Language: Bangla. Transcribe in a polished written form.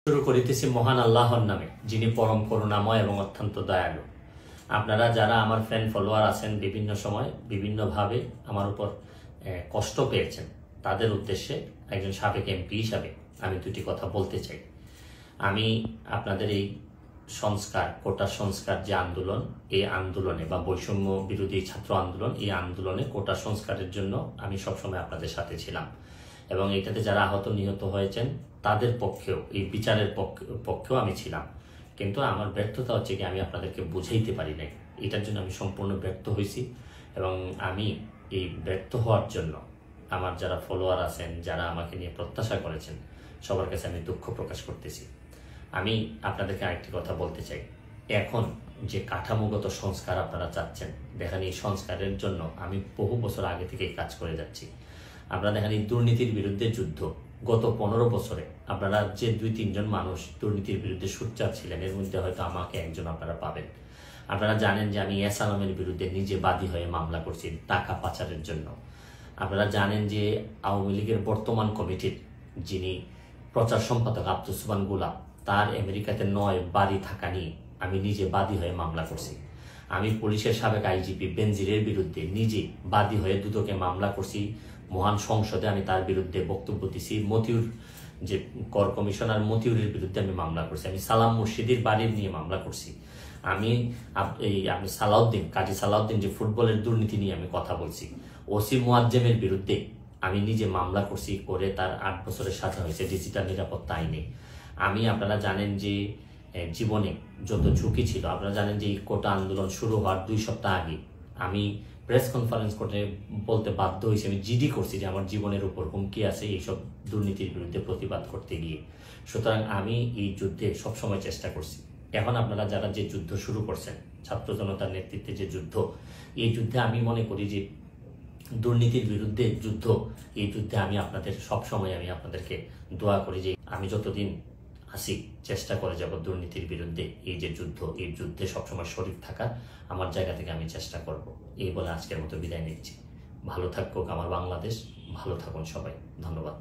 শুরু করিতেছি মহান আল্লাহর নামে, যিনি পরম করুণাময় এবং অত্যন্ত দয়ালু। আপনারা যারা আমার ফ্যান ফলোয়ার আছেন, বিভিন্ন সময় বিভিন্নভাবে আমার উপর কষ্ট পেয়েছেন, তাদের উদ্দেশ্যে একজন সাবেক এমপি হিসাবে আমি দুটি কথা বলতে চাই। আমি আপনাদের এই সংস্কার, কোটা সংস্কার যে আন্দোলন, এই আন্দোলনে বা বৈষম্য বিরোধী ছাত্র আন্দোলন, এই আন্দোলনে কোটা সংস্কারের জন্য আমি সবসময় আপনাদের সাথে ছিলাম এবং এটাতে যারা আহত নিহত হয়েছেন তাদের পক্ষেও, এই বিচারের পক্ষেও আমি ছিলাম। কিন্তু আমার ব্যর্থতা হচ্ছে কি, আমি আপনাদেরকে বুঝাইতে পারি নাই। এটার জন্য আমি সম্পূর্ণ ব্যর্থ হয়েছি এবং আমি এই ব্যর্থ হওয়ার জন্য আমার যারা ফলোয়ার আছেন, যারা আমাকে নিয়ে প্রত্যাশা করেছেন, সবার কাছে আমি দুঃখ প্রকাশ করতেছি। আমি আপনাদেরকে আরেকটি কথা বলতে চাই। এখন যে কাঠামোগত সংস্কার আপনারা চাচ্ছেন, দেখেন এই সংস্কারের জন্য আমি বহু বছর আগে থেকেই কাজ করে যাচ্ছি। আপনারা দেখেন এই দুর্নীতির বিরুদ্ধে যুদ্ধ গত 15 বছরে আপনারা যে 2-3 জন মানুষ দুর্নীতির বিরুদ্ধে সোচ্চার ছিলেন, এর মধ্যে হয়তো আমাকে একজন আপনারা পাবেন। আপনারা জানেন যে আমি এস আলমের বিরুদ্ধে নিজে বাদী হয়ে মামলা করছি টাকা পাচারের জন্য। আপনারা জানেন যে আওয়ামী লীগের বর্তমান কমিটির যিনি প্রচার সম্পাদক আব্দুস সুবহান গোলাপ, তার আমেরিকাতে 9 বাড়ি থাকা নিয়ে আমি নিজে বাদী হয়ে মামলা করছি। আমি পুলিশের সাবেক আইজিপি বেনজিরের বিরুদ্ধে নিজে বাদী হয়ে দুদকে মামলা করছি। মহান সংসদে আমি তার বিরুদ্ধে বক্তব্য দিছি। মতিউর যে কর কমিশনার, মতিউরের বিরুদ্ধে আমি মামলা করছি। আমি সালাম মুর্শিদির বাড়ির নিয়ে মামলা করছি। আমি সালাউদ্দিন, কাজী সালাউদ্দিন যে ফুটবলের দুর্নীতি নিয়ে আমি কথা বলছি। ওসি মুয়াজ্জেমের বিরুদ্ধে আমি নিজে মামলা করছি, করে তার 8 বছরের সাজা হয়েছে ডিজিটাল নিরাপত্তা আইনে। আমি, আপনারা জানেন যে জীবনে যত ঝুঁকি ছিল, আপনারা জানেন যে এই কোটা আন্দোলন শুরু হওয়ার 2 সপ্তাহ আগে আমি প্রেস কনফারেন্স করে বলতে বাধ্য হয়েছি, আমি জিডি করছি যে আমার জীবনের উপর হুমকি আছে এইসব দুর্নীতির বিরুদ্ধে প্রতিবাদ করতে গিয়ে। সুতরাং আমি এই যুদ্ধে সবসময় চেষ্টা করছি। এখন আপনারা যারা যে যুদ্ধ শুরু করছেন, ছাত্র জনতার নেতৃত্বে যে যুদ্ধ, এই যুদ্ধে আমি মনে করি যে দুর্নীতির বিরুদ্ধে যুদ্ধ, এই যুদ্ধে আমি আপনাদের সবসময় আমি আপনাদেরকে দোয়া করি যে আমি যতদিন আসি চেষ্টা করে যাব দুর্নীতির বিরুদ্ধে এই যে যুদ্ধ, এই যুদ্ধে সবসময় শরীক থাকার আমার জায়গা থেকে আমি চেষ্টা করব। এই বলে আজকের মতো বিদায় নিচ্ছি। ভালো থাকুক আমার বাংলাদেশ, ভালো থাকুন সবাই। ধন্যবাদ।